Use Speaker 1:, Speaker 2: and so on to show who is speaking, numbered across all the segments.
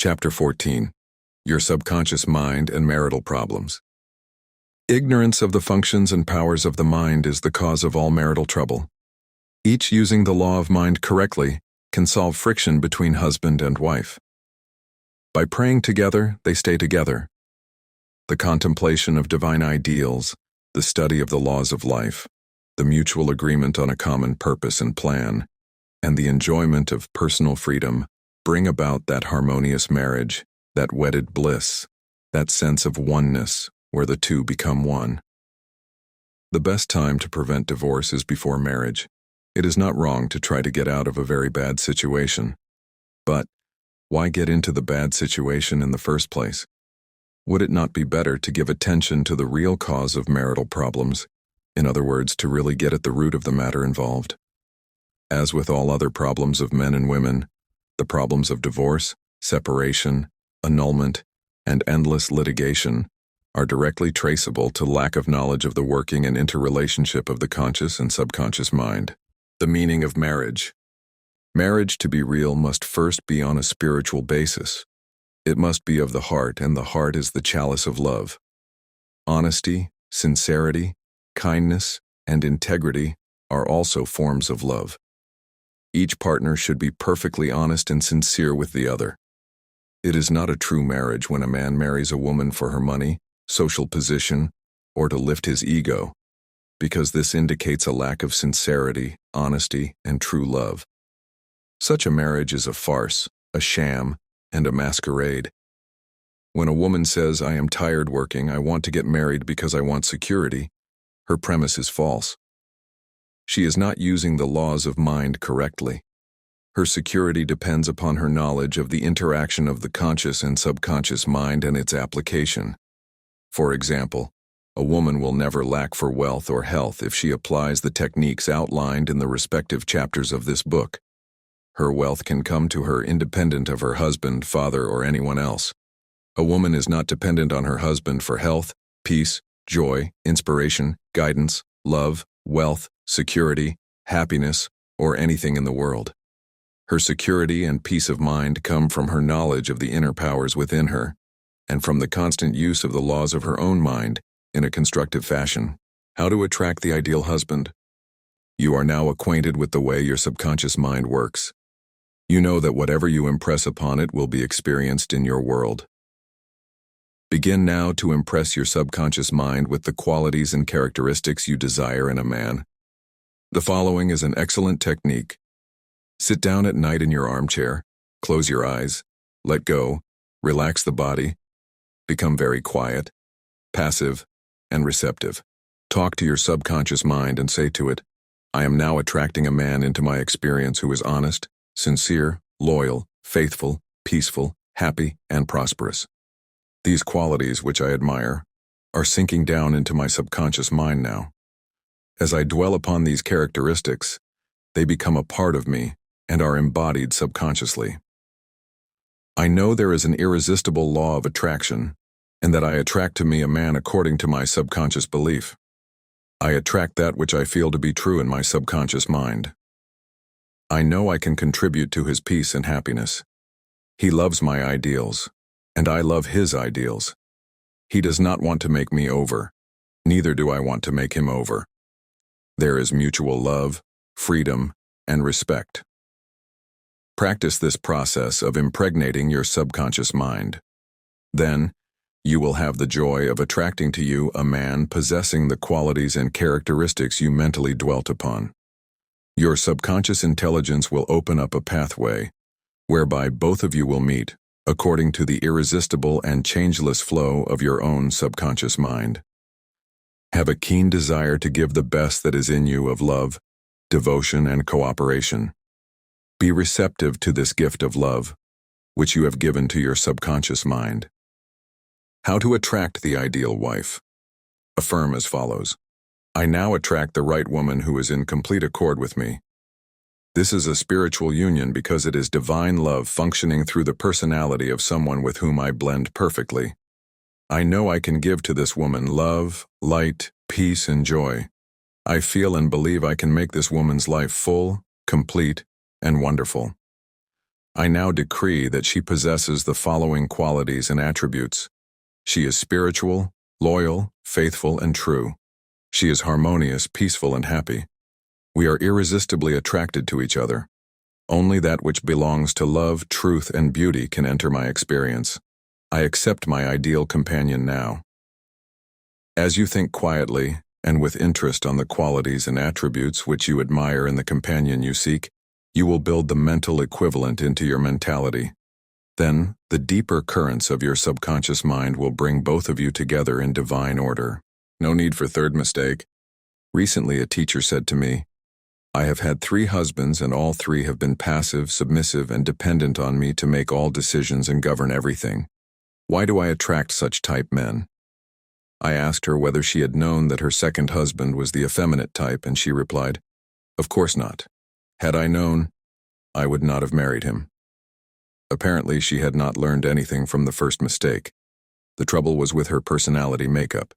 Speaker 1: Chapter 14. Your Subconscious Mind and Marital Problems. Ignorance of the functions and powers of the mind is the cause of all marital trouble. Each using the law of mind correctly can solve friction between husband and wife. By praying together, they stay together. The contemplation of divine ideals, the study of the laws of life, the mutual agreement on a common purpose and plan, and the enjoyment of personal freedom bring about that harmonious marriage, that wedded bliss, that sense of oneness where the two become one. The best time to prevent divorce is before marriage. It is not wrong to try to get out of a very bad situation. But why get into the bad situation in the first place? Would it not be better to give attention to the real cause of marital problems? In other words, to really get at the root of the matter involved. As with all other problems of men and women, the problems of divorce, separation, annulment, and endless litigation are directly traceable to lack of knowledge of the working and interrelationship of the conscious and subconscious mind. The meaning of marriage. Marriage, to be real, must first be on a spiritual basis. It must be of the heart, and the heart is the chalice of love. Honesty, sincerity, kindness, and integrity are also forms of love. Each partner should be perfectly honest and sincere with the other. It is not a true marriage when a man marries a woman for her money, social position, or to lift his ego, because this indicates a lack of sincerity, honesty, and true love. Such a marriage is a farce, a sham, and a masquerade. When a woman says, "I am tired working, I want to get married because I want security," her premise is false. She is not using the laws of mind correctly. Her security depends upon her knowledge of the interaction of the conscious and subconscious mind and its application. For example, a woman will never lack for wealth or health if she applies the techniques outlined in the respective chapters of this book. Her wealth can come to her independent of her husband, father, or anyone else. A woman is not dependent on her husband for health, peace, joy, inspiration, guidance, love, wealth, security, happiness, or anything in the world. Her security and peace of mind come from her knowledge of the inner powers within her, and from the constant use of the laws of her own mind in a constructive fashion. How to attract the ideal husband? You are now acquainted with the way your subconscious mind works. You know that whatever you impress upon it will be experienced in your world. Begin now to impress your subconscious mind with the qualities and characteristics you desire in a man. The following is an excellent technique. Sit down at night in your armchair, close your eyes, let go, relax the body, become very quiet, passive, and receptive. Talk to your subconscious mind and say to it, "I am now attracting a man into my experience who is honest, sincere, loyal, faithful, peaceful, happy, and prosperous. These qualities, which I admire, are sinking down into my subconscious mind now. As I dwell upon these characteristics, they become a part of me and are embodied subconsciously. I know there is an irresistible law of attraction, and that I attract to me a man according to my subconscious belief. I attract that which I feel to be true in my subconscious mind. I know I can contribute to his peace and happiness. He loves my ideals, and I love his ideals. He does not want to make me over, neither do I want to make him over. There is mutual love, freedom, and respect." Practice this process of impregnating your subconscious mind. Then, you will have the joy of attracting to you a man possessing the qualities and characteristics you mentally dwelt upon. Your subconscious intelligence will open up a pathway whereby both of you will meet, according to the irresistible and changeless flow of your own subconscious mind. Have a keen desire to give the best that is in you of love, devotion, and cooperation. Be receptive to this gift of love, which you have given to your subconscious mind. How to attract the ideal wife? Affirm as follows: "I now attract the right woman who is in complete accord with me. This is a spiritual union because it is divine love functioning through the personality of someone with whom I blend perfectly. I know I can give to this woman love, light, peace, and joy. I feel and believe I can make this woman's life full, complete, and wonderful. I now decree that she possesses the following qualities and attributes. She is spiritual, loyal, faithful, and true. She is harmonious, peaceful, and happy. We are irresistibly attracted to each other. Only that which belongs to love, truth, and beauty can enter my experience. I accept my ideal companion now. As you think quietly and with interest on the qualities and attributes which you admire in the companion you seek, you will build the mental equivalent into your mentality. Then, the deeper currents of your subconscious mind will bring both of you together in divine order. No need for third mistake. Recently, a teacher said to me, "I have had 3 husbands and all 3 have been passive, submissive, and dependent on me to make all decisions and govern everything. Why do I attract such type men?" I asked her whether she had known that her second husband was the effeminate type, and she replied, "Of course not. Had I known, I would not have married him." Apparently, she had not learned anything from the first mistake. The trouble was with her personality makeup.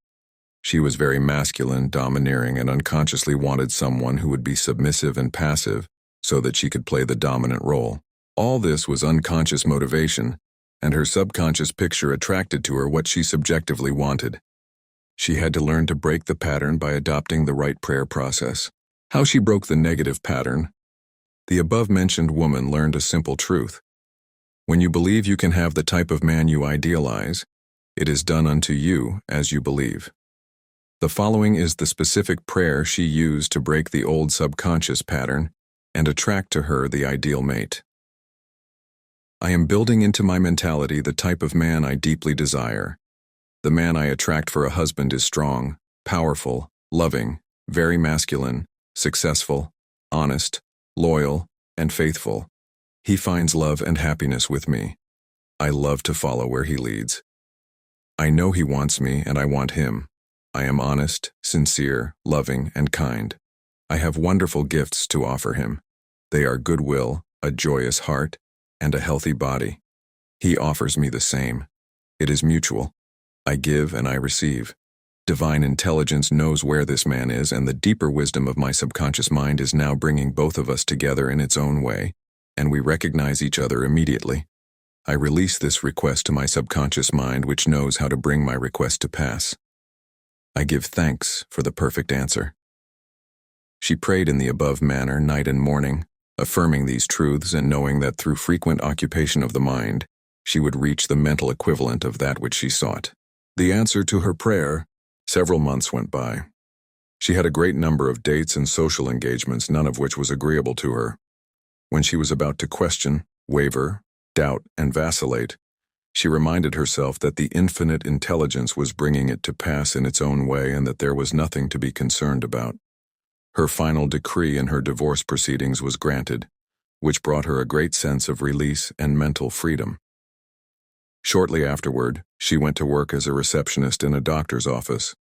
Speaker 1: She was very masculine, domineering, and unconsciously wanted someone who would be submissive and passive so that she could play the dominant role. All this was unconscious motivation, and her subconscious picture attracted to her what she subjectively wanted. She had to learn to break the pattern by adopting the right prayer process. How she broke the negative pattern? The above-mentioned woman learned a simple truth. When you believe you can have the type of man you idealize, it is done unto you as you believe. The following is the specific prayer she used to break the old subconscious pattern and attract to her the ideal mate. I am building into my mentality the type of man I deeply desire. The man I attract for a husband is strong, powerful, loving, very masculine, successful, honest, loyal, and faithful. He finds love and happiness with me. I love to follow where he leads. I know he wants me and I want him. I am honest, sincere, loving, and kind. I have wonderful gifts to offer him. They are goodwill, a joyous heart, and a healthy body. He offers me the same. It is mutual. I give and I receive. Divine intelligence knows where this man is, and the deeper wisdom of my subconscious mind is now bringing both of us together in its own way, and we recognize each other immediately. I release this request to my subconscious mind, which knows how to bring my request to pass. I give thanks for the perfect answer. She prayed in the above manner night and morning, affirming these truths and knowing that through frequent occupation of the mind, she would reach the mental equivalent of that which she sought. The answer to her prayer, several months went by. She had a great number of dates and social engagements, none of which was agreeable to her. When she was about to question, waver, doubt, and vacillate, she reminded herself that the infinite intelligence was bringing it to pass in its own way and that there was nothing to be concerned about. Her final decree in her divorce proceedings was granted, which brought her a great sense of release and mental freedom. Shortly afterward, she went to work as a receptionist in a doctor's office.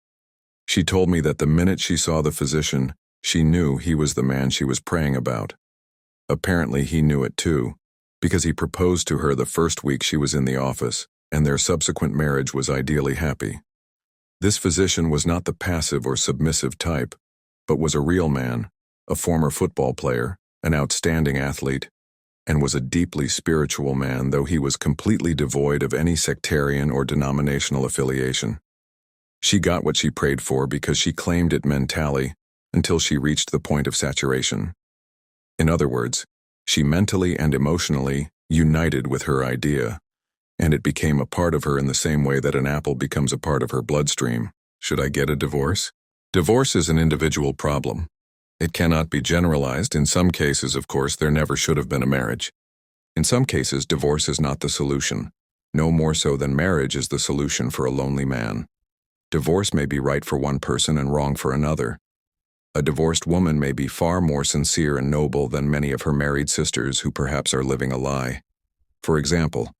Speaker 1: She told me that the minute she saw the physician, she knew he was the man she was praying about. Apparently, he knew it too, because he proposed to her the first week she was in the office, and their subsequent marriage was ideally happy. This physician was not the passive or submissive type, but was a real man, a former football player, an outstanding athlete, and was a deeply spiritual man, though he was completely devoid of any sectarian or denominational affiliation. She got what she prayed for because she claimed it mentally until she reached the point of saturation. In other words, she mentally and emotionally united with her idea, and it became a part of her in the same way that an apple becomes a part of her bloodstream. Should I get a divorce? Divorce is an individual problem. It cannot be generalized. In some cases, of course, there never should have been a marriage. In some cases, divorce is not the solution, no more so than marriage is the solution for a lonely man. Divorce may be right for one person and wrong for another. A divorced woman may be far more sincere and noble than many of her married sisters who perhaps are living a lie. For example,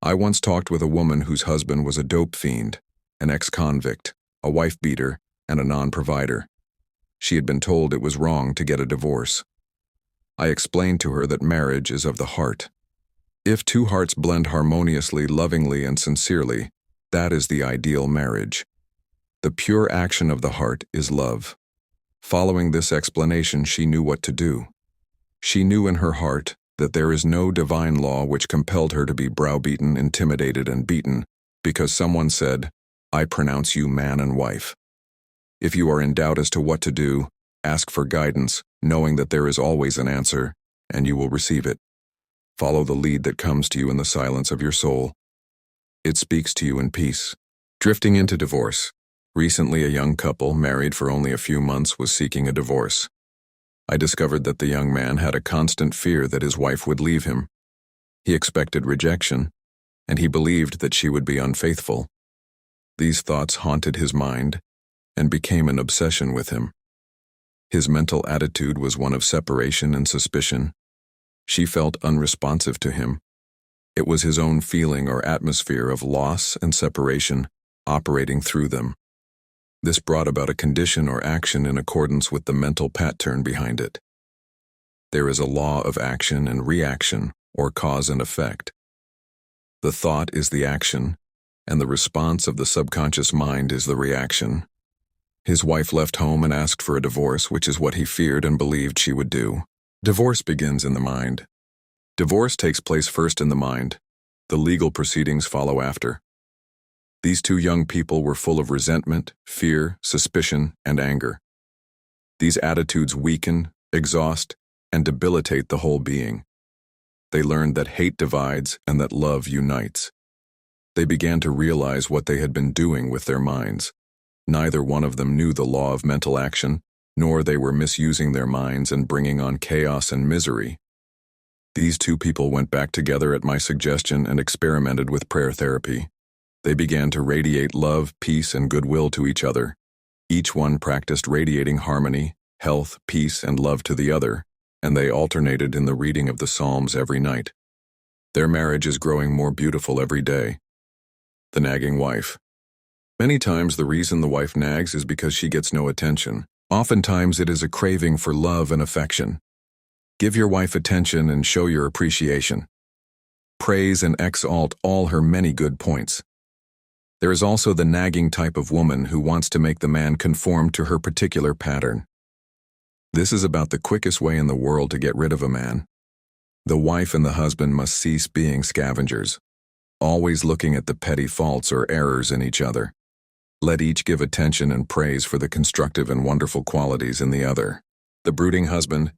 Speaker 1: I once talked with a woman whose husband was a dope fiend, an ex-convict, a wife-beater, and a non-provider. She had been told it was wrong to get a divorce. I explained to her that marriage is of the heart. If 2 hearts blend harmoniously, lovingly, and sincerely, that is the ideal marriage. The pure action of the heart is love. Following this explanation, she knew what to do. She knew in her heart that there is no divine law which compelled her to be browbeaten, intimidated, and beaten because someone said, "I pronounce you man and wife." If you are in doubt as to what to do, ask for guidance, knowing that there is always an answer, and you will receive it. Follow the lead that comes to you in the silence of your soul. It speaks to you in peace. Drifting into divorce. Recently, a young couple, married for only a few months, was seeking a divorce. I discovered that the young man had a constant fear that his wife would leave him. He expected rejection, and he believed that she would be unfaithful. These thoughts haunted his mind and became an obsession with him. His mental attitude was one of separation and suspicion. She felt unresponsive to him. It was his own feeling or atmosphere of loss and separation operating through them. This brought about a condition or action in accordance with the mental pattern behind it. There is a law of action and reaction, or cause and effect. The thought is the action, and the response of the subconscious mind is the reaction. His wife left home and asked for a divorce, which is what he feared and believed she would do. Divorce begins in the mind. Divorce takes place first in the mind. The legal proceedings follow after. These two young people were full of resentment, fear, suspicion, and anger. These attitudes weaken, exhaust, and debilitate the whole being. They learned that hate divides and that love unites. They began to realize what they had been doing with their minds. Neither one of them knew the law of mental action, nor they were misusing their minds and bringing on chaos and misery. These two people went back together at my suggestion and experimented with prayer therapy. They began to radiate love, peace, and goodwill to each other. Each one practiced radiating harmony, health, peace, and love to the other, and they alternated in the reading of the Psalms every night. Their marriage is growing more beautiful every day. The nagging wife. Many times the reason the wife nags is because she gets no attention. Oftentimes it is a craving for love and affection. Give your wife attention and show your appreciation. Praise and exalt all her many good points. There is also the nagging type of woman who wants to make the man conform to her particular pattern. This is about the quickest way in the world to get rid of a man. The wife and the husband must cease being scavengers, always looking at the petty faults or errors in each other. Let each give attention and praise for the constructive and wonderful qualities in the other. The brooding husband.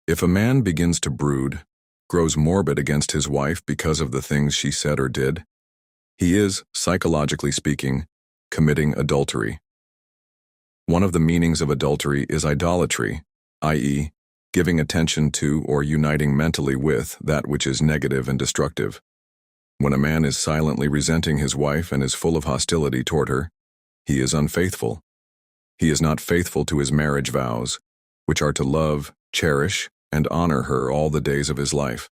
Speaker 1: If a man begins to brood, grows morbid against his wife because of the things she said or did, he is, psychologically speaking, committing adultery. One of the meanings of adultery is idolatry, i.e., giving attention to or uniting mentally with that which is negative and destructive. When a man is silently resenting his wife and is full of hostility toward her, he is unfaithful. He is not faithful to his marriage vows, which are to love, cherish, and honor her all the days of his life.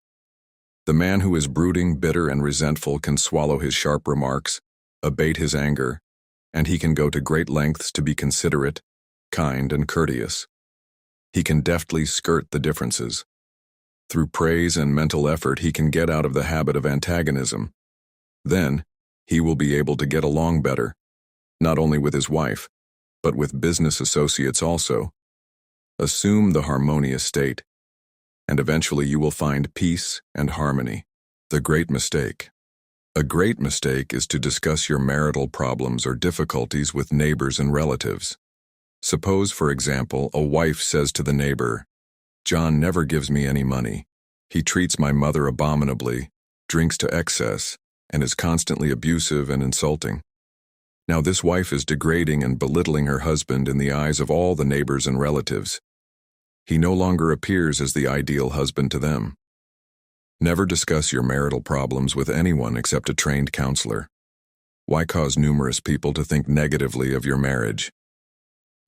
Speaker 1: The man who is brooding, bitter, and resentful can swallow his sharp remarks, abate his anger, and he can go to great lengths to be considerate, kind, and courteous. He can deftly skirt the differences. Through praise and mental effort, he can get out of the habit of antagonism. Then, he will be able to get along better, not only with his wife, but with business associates also. Assume the harmonious state, and eventually you will find peace and harmony. The great mistake. A great mistake is to discuss your marital problems or difficulties with neighbors and relatives. Suppose, for example, a wife says to the neighbor, "John never gives me any money. He treats my mother abominably, drinks to excess, and is constantly abusive and insulting." Now this wife is degrading and belittling her husband in the eyes of all the neighbors and relatives. He no longer appears as the ideal husband to them. Never discuss your marital problems with anyone except a trained counselor. Why cause numerous people to think negatively of your marriage?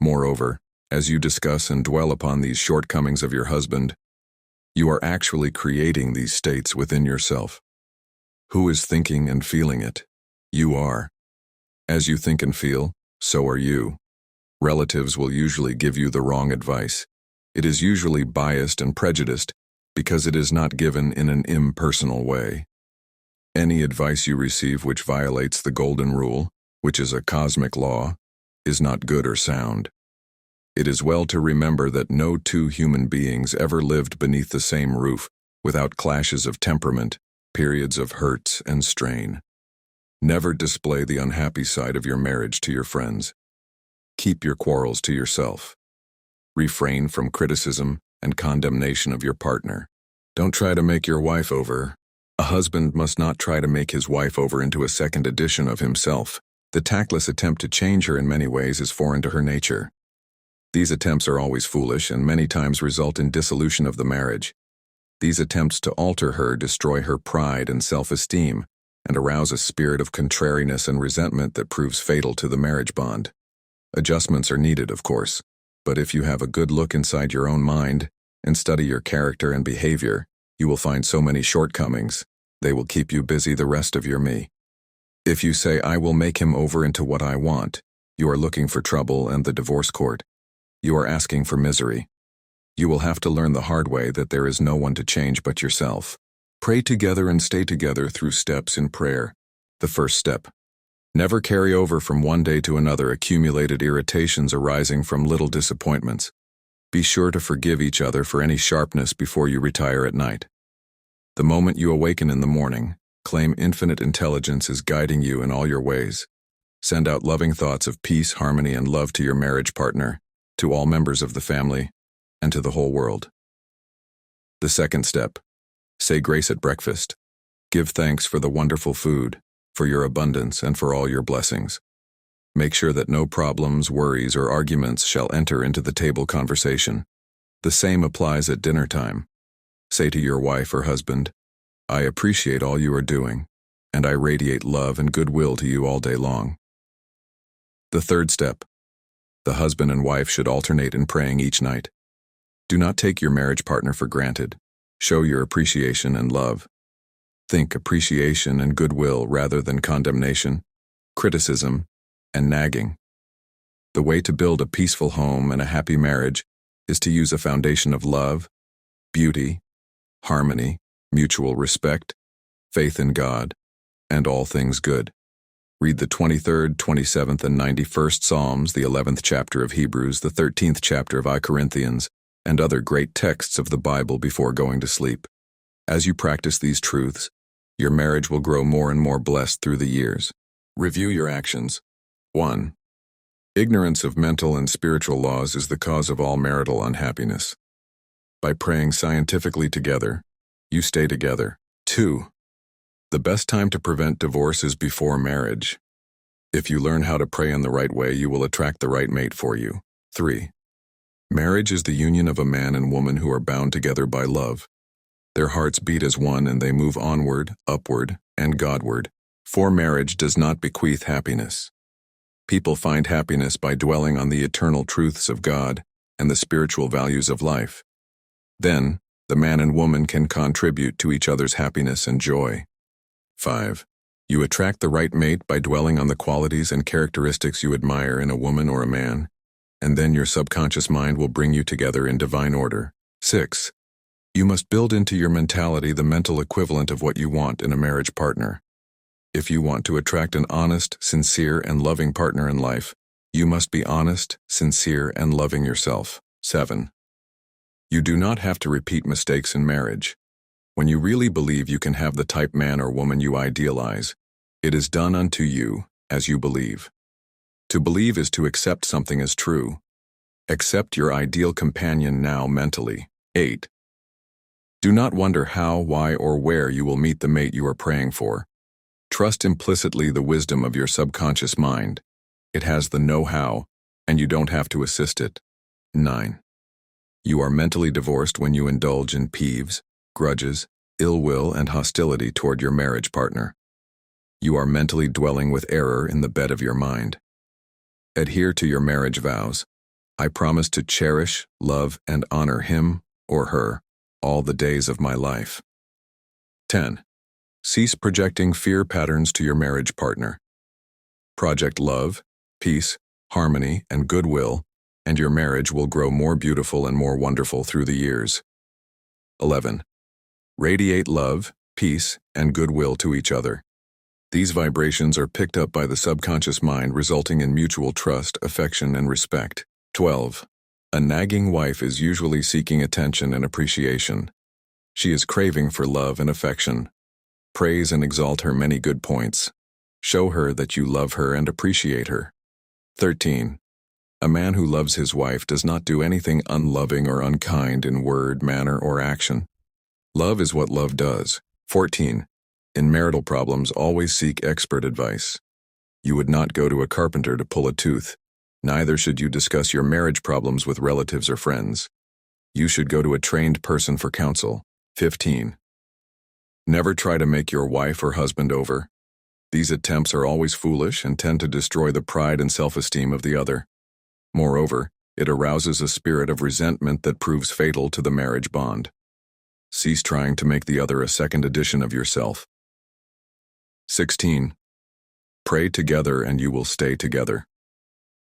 Speaker 1: Moreover, as you discuss and dwell upon these shortcomings of your husband, you are actually creating these states within yourself. Who is thinking and feeling it? You are. As you think and feel, so are you. Relatives will usually give you the wrong advice. It is usually biased and prejudiced because it is not given in an impersonal way. Any advice you receive which violates the golden rule, which is a cosmic law, is not good or sound. It is well to remember that no two human beings ever lived beneath the same roof without clashes of temperament, periods of hurt and strain. Never display the unhappy side of your marriage to your friends. Keep your quarrels to yourself. Refrain from criticism and condemnation of your partner. Don't try to make your wife over. A husband must not try to make his wife over into a second edition of himself. The tactless attempt to change her in many ways is foreign to her nature. These attempts are always foolish and many times result in dissolution of the marriage. These attempts to alter her destroy her pride and self-esteem and arouse a spirit of contrariness and resentment that proves fatal to the marriage bond. Adjustments are needed, of course, but if you have a good look inside your own mind and study your character and behavior, you will find so many shortcomings, they will keep you busy the rest of your me. If you say, "I will make him over into what I want," you are looking for trouble and the divorce court. You are asking for misery. You will have to learn the hard way that there is no one to change but yourself. Pray together and stay together through steps in prayer. The first step. Never carry over from one day to another accumulated irritations arising from little disappointments. Be sure to forgive each other for any sharpness before you retire at night. The moment you awaken in the morning, claim infinite intelligence is guiding you in all your ways. Send out loving thoughts of peace, harmony, and love to your marriage partner, to all members of the family, and to the whole world. The second step. Say grace at breakfast. Give thanks for the wonderful food, for your abundance, and for all your blessings. Make sure that no problems, worries, or arguments shall enter into the table conversation. The same applies at dinner time. Say to your wife or husband, "I appreciate all you are doing, and I radiate love and goodwill to you all day long." The third step. The husband and wife should alternate in praying each night. Do not take your marriage partner for granted. Show your appreciation and love. Think appreciation and goodwill rather than condemnation, criticism, and nagging. The way to build a peaceful home and a happy marriage is to use a foundation of love, beauty, harmony, mutual respect, faith in God, and all things good. Read the 23rd, 27th, and 91st Psalms, the 11th chapter of Hebrews, the 13th chapter of I Corinthians, and other great texts of the Bible before going to sleep. As you practice these truths, your marriage will grow more and more blessed through the years. Review your actions. 1. Ignorance of mental and spiritual laws is the cause of all marital unhappiness. By praying scientifically together, you stay together. 2. The best time to prevent divorce is before marriage. If you learn how to pray in the right way, you will attract the right mate for you. 3. Marriage is the union of a man and woman who are bound together by love. Their hearts beat as one and they move onward, upward, and Godward. For marriage does not bequeath happiness. People find happiness by dwelling on the eternal truths of God and the spiritual values of life. Then, the man and woman can contribute to each other's happiness and joy. 5. You attract the right mate by dwelling on the qualities and characteristics you admire in a woman or a man, and then your subconscious mind will bring you together in divine order. 6. You must build into your mentality the mental equivalent of what you want in a marriage partner. If you want to attract an honest, sincere, and loving partner in life, you must be honest, sincere, and loving yourself. 7. You do not have to repeat mistakes in marriage. When you really believe you can have the type man or woman you idealize, it is done unto you as you believe. To believe is to accept something as true. Accept your ideal companion now mentally. 8. Do not wonder how, why, or where you will meet the mate you are praying for. Trust implicitly the wisdom of your subconscious mind. It has the know-how, and you don't have to assist it. 9. You are mentally divorced when you indulge in peeves, grudges, ill will, and hostility toward your marriage partner. You are mentally dwelling with error in the bed of your mind. Adhere to your marriage vows. I promise to cherish, love, and honor him or her all the days of my life. 10. Cease projecting fear patterns to your marriage partner. Project love, peace, harmony, and goodwill, and your marriage will grow more beautiful and more wonderful through the years. 11. Radiate love, peace, and goodwill to each other. These vibrations are picked up by the subconscious mind, resulting in mutual trust, affection, and respect. 12. A nagging wife is usually seeking attention and appreciation. She is craving for love and affection. Praise and exalt her many good points. Show her that you love her and appreciate her. 13. A man who loves his wife does not do anything unloving or unkind in word, manner, or action. Love is what love does. 14. In marital problems, always seek expert advice. You would not go to a carpenter to pull a tooth. Neither should you discuss your marriage problems with relatives or friends. You should go to a trained person for counsel. 15. Never try to make your wife or husband over. These attempts are always foolish and tend to destroy the pride and self-esteem of the other. Moreover, it arouses a spirit of resentment that proves fatal to the marriage bond. Cease trying to make the other a second edition of yourself. 16. Pray together and you will stay together.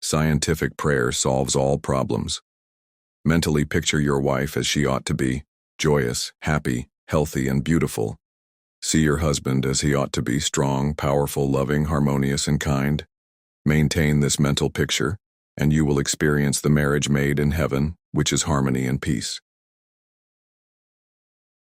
Speaker 1: Scientific prayer solves all problems. Mentally picture your wife as she ought to be, joyous, happy, healthy, and beautiful. See your husband as he ought to be, strong, powerful, loving, harmonious, and kind. Maintain this mental picture, and you will experience the marriage made in heaven, which is harmony and peace.